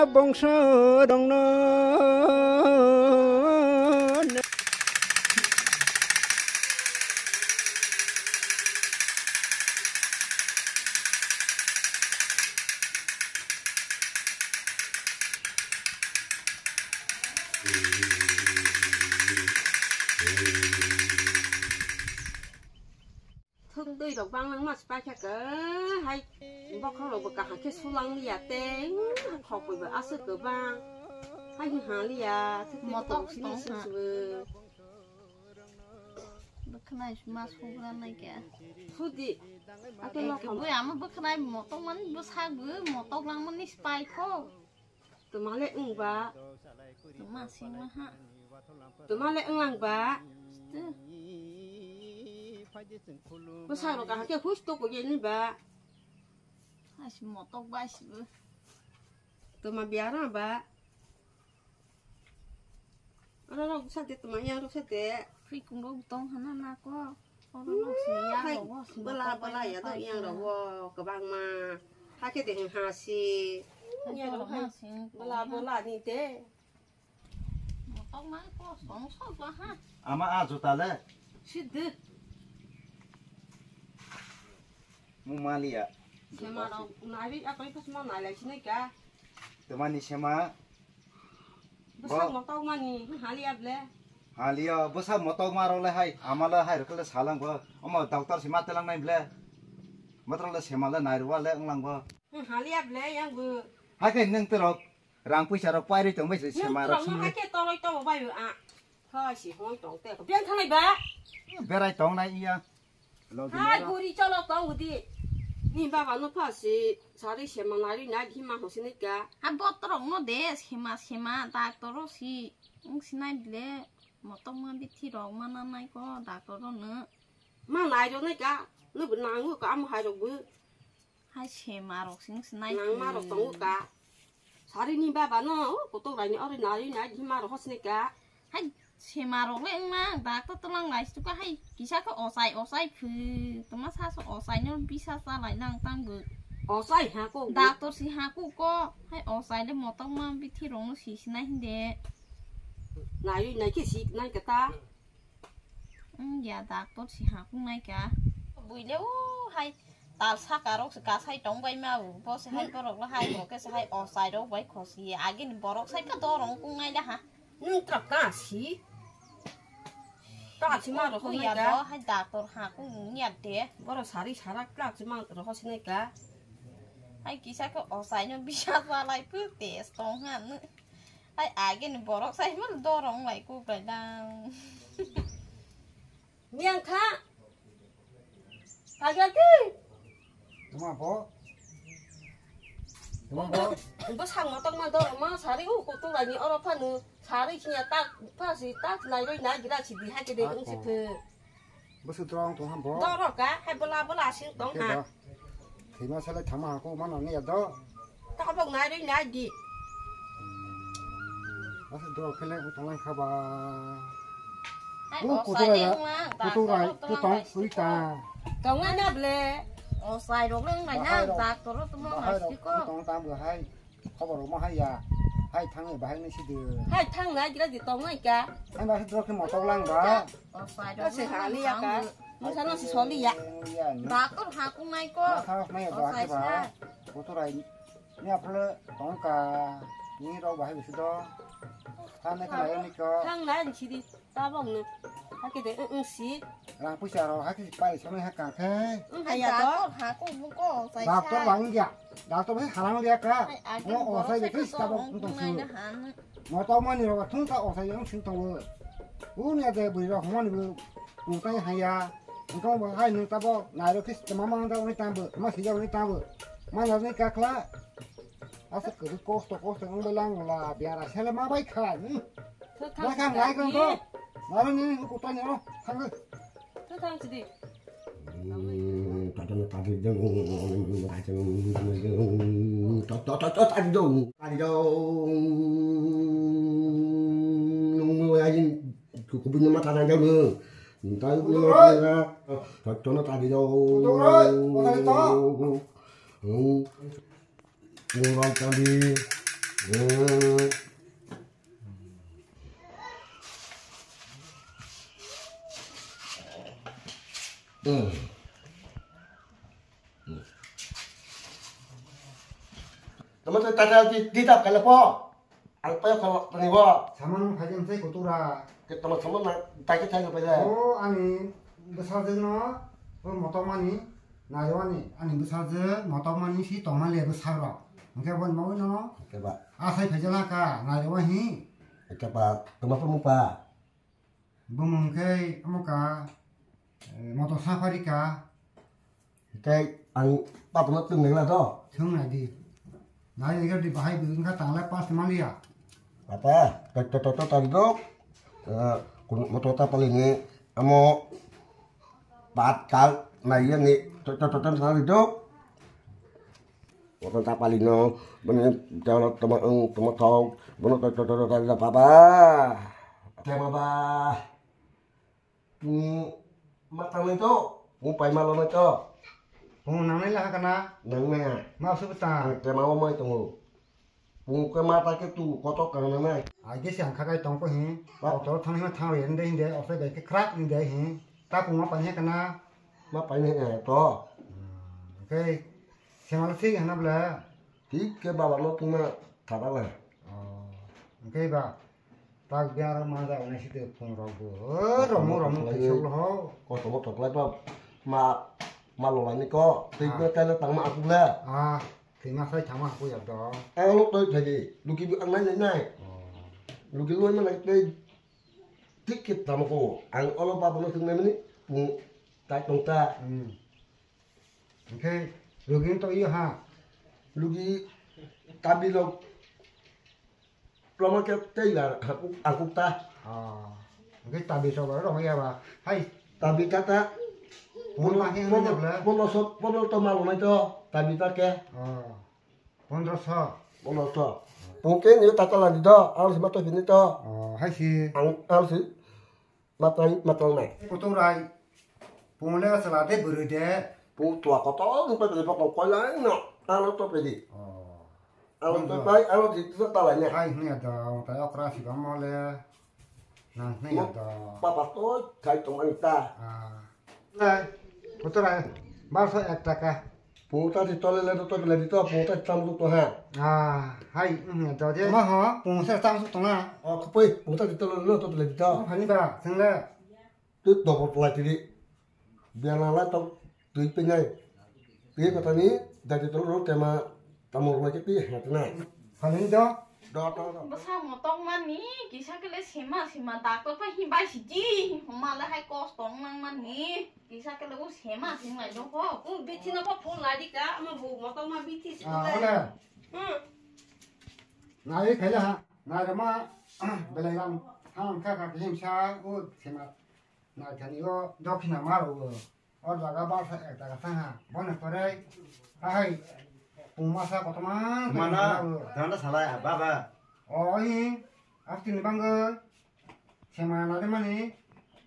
bông sơ đồng non thương đi đọc băng lắm mà spa chắc cỡ hay bóc không được cả hàng cái số lăng đi à tên học về áp sức cỡ băng hay hàng đi à một tông xin xin xin bức này mà xuống lên này kìa phút đi cái bữa ăn bức này một tông mình bữa hai bữa một tông lăng mình đi spy khô tụi má lại bà tụi má xin mà ha tụi má lại lăng bà bữa sau rồi cả hàng cái phút tôi của gì nữa bà hai một tông ba bữa tụi má bia ra bà ở đâu sao thế tụi má nhau đâu sao thế phi cũng đâu tông hắn na có đâu xì ya đâu bữa la vậy đâu nhau đâu các bạn mà hai cái tiền hà xì nhau đâu hay bữa la như thế một tông má có sống sót quá ha 아마 좋다래 시드 무말이야 세마로 나리 아까 이거 좀 나래 시니까 때만이 세마 무슨 뭐 떠만이 할리압래 할리야 버사 못도 마로래 하이 아마라 하이 그래 살랑 거 엄마 닥터 세마텔랑 나이블래 마트랄라 세마라 나이르와래 응랑 거 할리압래 양부 하게 능들어 랑푸샤로 빠이리 좀 메시 세마라 그럼 하게 떨어 또 봐요 아 하시 호이 동때 변 타네 봐 베라이 동나이야 아 고리 잘라 또 어디 니 봐봐 너 파시 자리 세마 나리 나 힘만 호시니까 아 버터로 돼 세마 닥터로 시 응시나이 블레 một tông mà bị thi rong mà năm nay có đã có rồi nữa mà này rồi này cả nó bữa nào cũng có ăn hai rồi bữa hai xe mà rồi xin này nàng mà rồi tổng cả 살이 니 봐봐 너 보통 라니 어린 나리 나 힘마로 허스니까 hai xe mà rồi lên mà đã có tông lại chúng ta hay kỳ sao có ở sai phừ tông mà sao ở sai nó bị sao lại năng tăng bự 어사이 하고 đã tôi xí haku có hay ở sai để một tông mà bị thi rong nó xí này hindi 나이 나이게 시 나이 같다 dạ đã tôi xí haku này cả buổi nếu hay ta sa cả rồi cả sai trong bay mà bố sẽ hay bố rồi hay một cái sẽ hay ở sai đó vậy có gì à cái bố rồi sai cái đó rồi cũng ngay đó hả nhưng trọc cả xí 까지만 그 야도 hay đã tôi haku nhạt thế 뭐라 살이 살아 까지만 로 허스니까 hay kỳ sao có ở sai nó bị sao lại cứ té song hẳn nữa hay à cái này bỏ nó sai mất đo rồi lại cô phải đang miệng khá phải cái gì 그만 보 이거 상어 떡만 더 엄마 살이 오고 또 아니 얼어 파는 살이 그냥 딱 파시 딱 나이로 나기라 집이 하게 돼 응시프 무슨 들어온 돈 한번 떨어가 해볼라 신동 하 thì nó sẽ lấy thằng mà cô mà nó nghe đó taoบอก나이로 나기 nó sẽ đưa cái lên thằng này khá bà hay ô ở cô sai tôi đấy là mà cô tôi là cô tao quý ta cậu nghe nắp lệ ở sai rồi lên này nha ta tôi nó tôi bà nói hai là đâu chỉ cô có tao tam vừa haiเขาบอกว่าให้ยาให้ทั้งไอ้บ้านนี่สิเดือ hai thằng này chỉ là gì tao ngay cả ให้มาสิตัวขึ้นหมอตองลังบ้า ở sai đó nó sẽ hạ ly à cả nó sẽ nó sẽ xóa ly à đã có hạ cũng này ถ้า có ไม่บ้าใช่ป่ะกูตัวไรเนี่ยเพลต้องกานี่เราบ้าให้สิตัวถ้าไม่ขนาดนี้ก็ thằng này chỉ đi taoบอกnữa hai cái đấy xí ร่างผู้ชายเราให้ที่ไปใช่ไหมให้กางแค่ hay đã à đó có hạ cũng không có sai ดาวตัวหลังอย่าดาวตัวไม่หาลังเรียกอะ hay à งอออกใส่เด็กที่ตาบอกต้องซื้อ này nó hẳn หมอตัวมันนี่เราทุ่งตาออกใส่ยังชิ้นตัวเลยอู้เนี่ยแต่บุรีเราหัวนี่ปูใต้หายามันก็บอกให้หนึ่งตาบอกนายเราคิดจะมาตาวันนี้ตามเบิดมาสีเจ้าวันนี้ตามเบิดมาเราเนี่ยกะคละอาศัยเกิดโกสต์ต้องไปล้างลาเบียร์เชลมาใบขาดนี่แล้วข้างไหนกันก็มาแล้วนี่กูตัวเนี่ยเนาะข้างเลย thằng chỉ đi 따뜻한 따뜻한 따뜻한 뭐야지 그 고분만 다는 거는 따뜻한 저는 따뜻한 뭔가 따뜻한 Teman saya tanya di tap kalau po, apa ya kalau tanya po, 자만 가진 새 고토라. kita teman-teman tanya tanya apa ya? 아니 무사즈노 모토마니 나요니 아니 무사즈 모토마니 시 동만레 무사로. 오케이 본 뭐노? Coba, 아사이 베젤라카 나요히 coba teman pemuda, 부문케이 아모카 모토 사파리카 kayak ang teman tinggal lah toh, 정나디 나이 이거 디 바이 부dun가 땅라 파스 말이야. apa? Toto tadi tuh, motor paling ini, amo batal, nah iya nih, toto sekali tuh. Motor paling no, bener jalan teman tahu, bener toto tadi apa? Tema apa? Matang itu, ngupai malam itu, 부문나네라 하카나 nangnya, 마수부타 tema apa itu? Ke mata itu kotor karena namanya. 아게시 안 가까이 똥고 히 또 타는 타고 있는데 어서 이렇게 크랙 인데 히 따봉아 빠냐 가나 Apa ini ya toh? 오케이 생활 세게 하나 불라 Thì cái bà nó cũng thả ra này. 오케이 봐딱 비아라 마다 오늘 시대 풍라고 로모 대쇼로 Có số một thuật lấy không? Mà lộ lại này có. Thì cái nó tăng mạng cũng là. 아 그만 사이 담아 갖고 야도 Ăn lúc tôi thấy gì? Lúc kia ăn này này. Lúc kia luôn này cái thích cái tầm cổ. Ăn ở lúc bà nó thường này mới cùng tại tổng ta. 오케이 여기는 또 이어 하 Lúc kia ta bị lâu. Rồi mà cái là ăn cũng ta. 오케이 따비서 봐 로모야 봐 하이 Ta bị cắt ta. 본 마게 하는 데 불라 Bốn lô tôm màu này cho. Ta bị ta kia. 본드서 Bốn lô cho. Bốn cái nếu ta làm gì đó. Ăn thì bắt tôi phải cho. 하이시 Ăn thì mặt này. 고토라이 본래가 살아대 버르데 Bốn tua có to nhưng bây giờ bắt đầu quay lại nó. Ăn nó tốt về gì? Ăn tôi thấy ăn thì rất ta lại nè. 하이 흐냐도 다 오크라시가 몰래 난 흐냐도 Bà tôi thấy trong anh ta. 네 고토라이 마서 액타카 Bốn ta thì to lên tôi lên đi to. Bốn ta chăm lúc tôi ha. 하이 흐냐도 제 마허 봉세 땅수 동아 Không phải. Bốn ta thì to lên tôi lên đi to. 하니바 생래 Tôi đổ một lại thì đi. Biar là tao tùy bên này. Tùy cái tao ní. Tại thì tôi lúc mà tao một lại cái tí hạt này. 하니도 Đó. Bữa sau mà tông mà ní, kỳ sao cái lấy xem mà đạc tôi phải hiểm bài xí chi, không mà lấy hai con tông năng mà ní, kỳ sao cái lấy xem lại đâu có. 비티나 봐 폰라디까 아마 뭐 뭐가 비티 쓰고 원래 응 나이 배라 나르마 belailam ham ka himsa o sema na kanigo dokina maro o daga ba sa daga sa bona pare ai pumasa kotama Mana? Dana salah baba. oi aftin bangga sema na de mani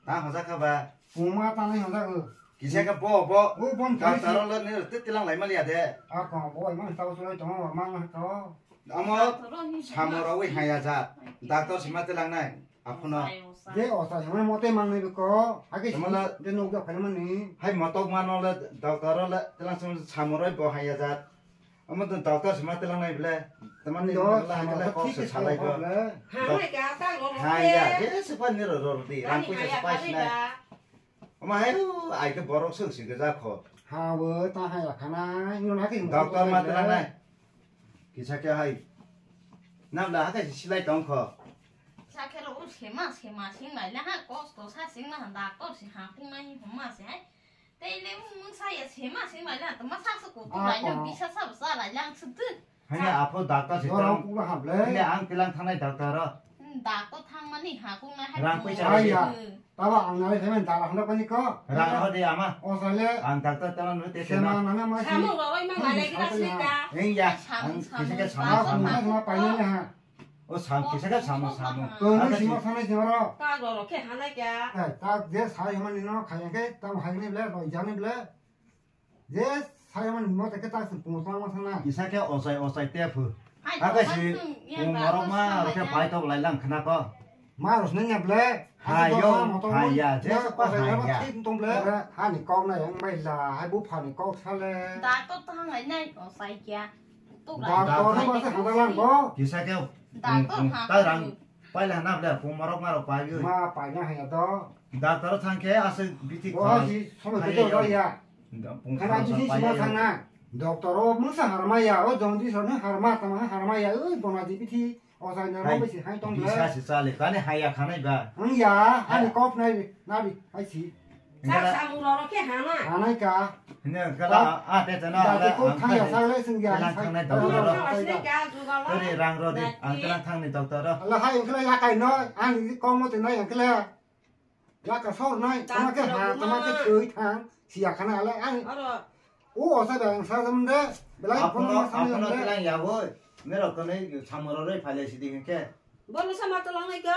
Ta hoza ka ba. puma ta nai hoda go Kisah ka bo. o bon Ka ta taro le ne tilang lai malia de. a ko boy man ta so to ma ma to Amo samoro wi haya ja. Doctor sima tilang nai. Apuno. je o sa hone mote mang ni ko age Tamala de no ga khana mani hai motok mano le doctor le tilang samoro bo haya ja. Amo to doctor sima tilang nai ble. Teman ni do la sama le ko ठीक se है salai ko. 하나가 딱로 Haya, ke sepan ni ro ri. Rang ku se 하야 spai na. 가리가 Ama hai ai ke borok sung si ke ja ko. ha wo ta hai la khana ni na ke Doctor ma tilang nai. Kisah ke hai. Nam la ha ke silai tong ko. sao cái lấy xem lại là hai con tông sao xem là đạc tôi sẽ hàng cũng ngay không mà sẽ đây lấy muốn sai xem lại là tụi nó sao sự cố tụi lại được đi sao lại lang sự tư Hanya apa doctor si Orang tong. pula hab Ini le. ang tilang thang nai doctor ro. đạc tôi thang mà đi hàng cũng ngay Rang hai pui Ai ya. Tawa ang nai themen ta lang pa ni ko. Rang ho di ama. O sa le. Ang doctor tilang nu te Sema sema. na ma si. 사먹 로이 막 말레기라 쓰니까 Eng ya. Ang kisah ke Ha sama ma sama. ma pa ni ha. Oh sam kisah ke sama sama. To ni si ma sa ni jara. 딱로 이렇게 하나가 Ta je sa yaman ni no khaya ke ta hai ni le ro ja ni le. Je sa yaman mo te ke ta su pu sa ma sa na. Kisah ke osai te pu. 아가씨 뭐라마 이렇게 바이터 라이랑 그나가 mà rồi nó nhập lệ 하야 제가 하야 tung lệ hai này con này mày là hai bố phà này con sao lệ đã tốt thằng ấy này có sai kia tốt và lại con nó sẽ hàng làm có 기사게요 đã tốt hàng 따랑 빨리 하나 그래 고마로마로 봐요 mà phải nhà hàng đó 나 따로 탄게 아스 비티 có gì xong rồi cái chỗ đó ya cái này chỉ mà thằng nào doctor muốn sang harmaya ở trong đi rồi nó harmaya ơi bọn nó đi thi ở đây nó mới chỉ hai tông lệ 비사시 살리 가네 하야 가네 가 anh ya hai này con này nào đi hai chị sao sao mua nó cái hàng à này cả 그냥 그라 아 됐잖아 cái cô thằng ya sao lấy sinh cái ya thằng này nó đâu là cái cá dù vào đó 그래 랑로디 아 그랑 탕니 doctor là hai cái là cái nói anh con một từ này cái là cả sau này tao cái hàng tao cái cưới tháng xì khả năng là anh đó rồi 오 어사장 사람인데 belai 앞으로 그냥 야고 내가 거네 참으로를 발레시디게 bữa nó sao mà tôi lấy cái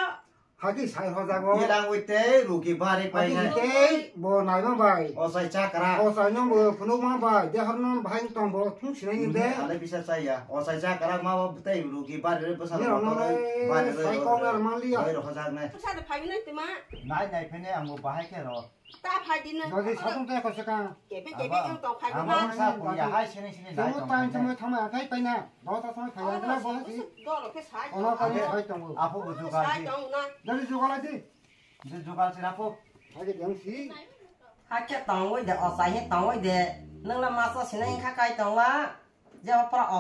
하기 잘 하자고 이랑 위때 루기 바리 빠이네 하기 뭐 나이만 바이 어사이 차카라 어사냥 뭐 분홍만 바이 내 하루는 바이 또 통신했는데 알레 비싸사야 어사이 차카라 마와 부터 루기 바리를 벗어 얘 오늘 사이 꽁을 말리야 바이로 하자네 sao được phải cái này thì mà 나이 나이 편에 안고 바이케로 ta phải đi nữa 너희 자동차 거스까 chế biết em còn phải cái 아마 mà 사 보야 하이 신이 나이 저거 땅 좀 타면 가이 빠이나 너다 손 가야 되나 뭐지 đó là cái sải 어나까지 가이 좀 아포 sải 부주가지 trong nè 너희 죽어라지 이제 주갈지 아포 하기 영시 hai cái tàu ấy để ở xài hết tàu ấy để nâng làm masa xin anh khác cái tàu lá giờ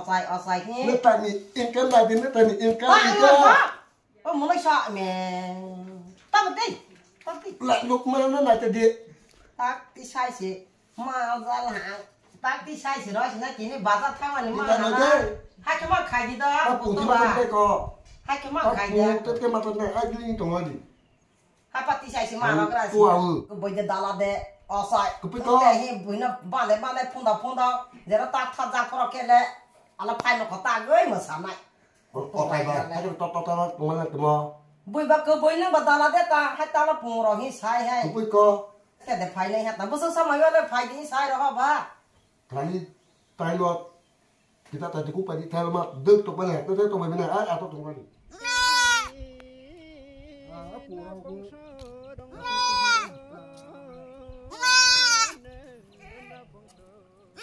phải ở xài thế nước tay này in cái này thì nước tay này in cái ba in anh cái làm sao muốn lấy sợ mẹ tao một tí lại lúc mà nó này thì đi ta đi sai gì mà ra là ta đi sai gì đó thì nó chỉ nên bà ra theo anh mà hai cái mắt khai gì đó ta phụ thì mà cái có hai cái mắt ta khai phụ gì cái mà tôi này ai đi trong gì hai bắt đi sai gì mà nó cái gì cái bây giờ đã là để ở xài cái gì bây nó bán lại phun đó giờ nó ta thật ra phải cái này anh phải nó có ta gửi mà sao này có tay vào hay to tụi mình tụi bây giờ cứ bây nó bắt đầu là để ta hay ta là phun rồi hi sai hay tụi có cái để phải này hết ta bớt sao mà gọi là phải đi sai rồi hả ba tay luật kita tadi ku padi thay mà được tụi mình này tôi tụi mình này ai tụi mình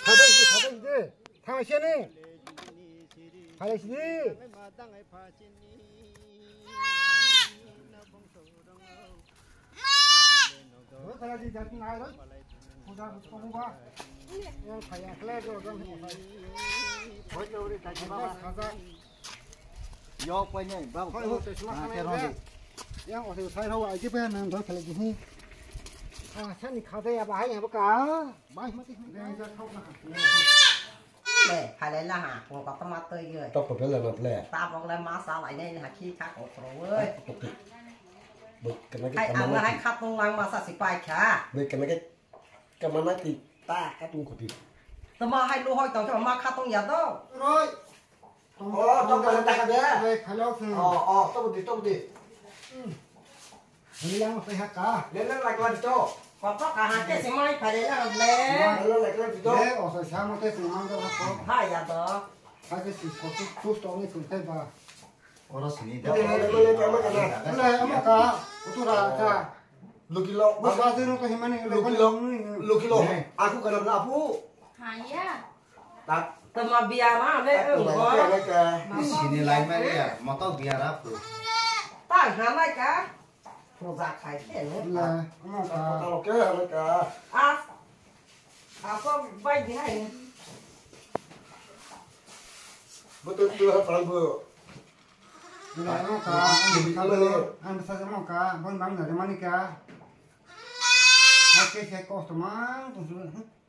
가다 이제 당신이 가야지 너 가야지 자꾸 나이로 보자 보고 봐 그냥 가야 그래 좀 어디 우리 다시 봐 가자 요 빠이네 바보 아이고 조심하세요 양 어디 살아와 이제 배는 더 살지 아 산이 가다야 봐 하냐 볼까 많이 mất đi ra không để phải lấy là hả còn có tomat tươi rồi tao có phải là mặt lẻ taบอกเลยมาsao lại đây hả khi khác của tôi ơi bực cái này hay cái ăn là hay này khát tung lăng mà sao xịt bài cả đây cái này cái mà nó thì ta cái tung của thì tôi mà hay lưu hỏi tao cho mà khát tung nhà đâu rồi tao phải là ta cái đây phải lo tao đi đi làm phải hạt cả lên lại cái cho còn có cả hai cái gì mai phải để là lẽ lên lại cái cho 네, 어서 잘못해서 망도 갖고 hai nhà đó 하게 수 있고 또 스토리 줄 때봐. 어렸으니 그래, 엄마가 어떠라, 자, lukilo 뭐 사드는 거 힘만해. lukilo aku cần làm phụ hay á ta tôi mà bia ra đấy cái 신이 라이면이야 뭐또 비하라 ta hả này cả nó ra khai thế nữa là 엄마가 tao cái này cả có vay gì này betul betul hafal bu là 엄마가 kallo 안 사서 엄마가 뭔 망나리 마니까 하게 제 거스도 망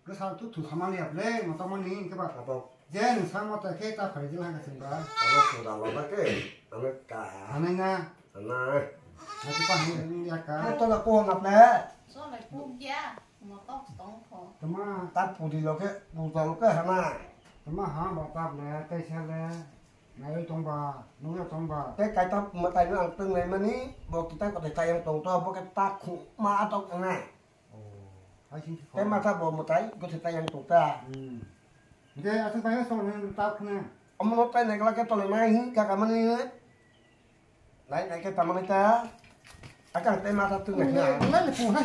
그 사람 또 가만히 앞래 뭐 떠만이 그 봐. apa 쟤는 사람한테 케이타 버리질 하겠습니다. apa sudah lama ke anak cả 아니나 anak 아주 빵이 약간 tao là cô ngập nè số này phun da mà tóc tổng khổ 정말 ta phụ thì lo cái phụ tao cái hả mà 정말 한 바닥 내 때살래 나의 동바 농협 동바 cái tao mà tay nó ăn từng này mà ní bộ kita có thể tay ăn tổng to bộ cái ta khủng mà tao cái này 하신 cái mà ta bộ một tay có thể tay ăn tổng ta 이제 아스파이어 손은 딱 그냥 ông nó tay này cái tôi này cả cả mình hết lấy này cái tầm này ta anh càng tay mà ta từng này lấy là phù hay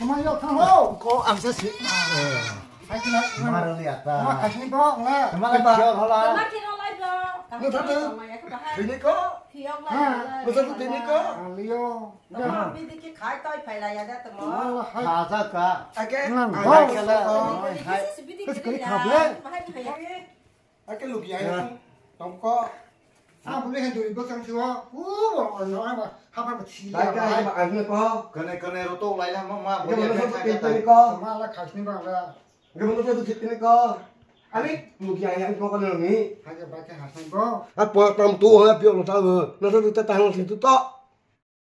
mà yêu thằng hô có ăn sẽ xịn hay cái này mà được liệt mà cái này có nè mà cái chiều nó là Má kia nó lấy rồi. Người thật ư? Vì này có Thì ông lấy. người thật thì này có liêu Mà bây giờ cái khai tôi phải là nhà tụi nó. thả ra cả ai cái cái là ai cái lục gì không có à bữa nay tôi bước sang chưa bỏ nói mà hai ba chỉ đại cái mà anh có cái này nó tô lại là mà cái mà nó thật thì cái này có mà là khai sinh vào là cái mà nó thật thì này có anh ấy lục gì anh có cái đường nghĩ hai cái ba cái hạt sinh có à bỏ tầm tu hay biểu nó sao nó thật thì ta tăng thì tu to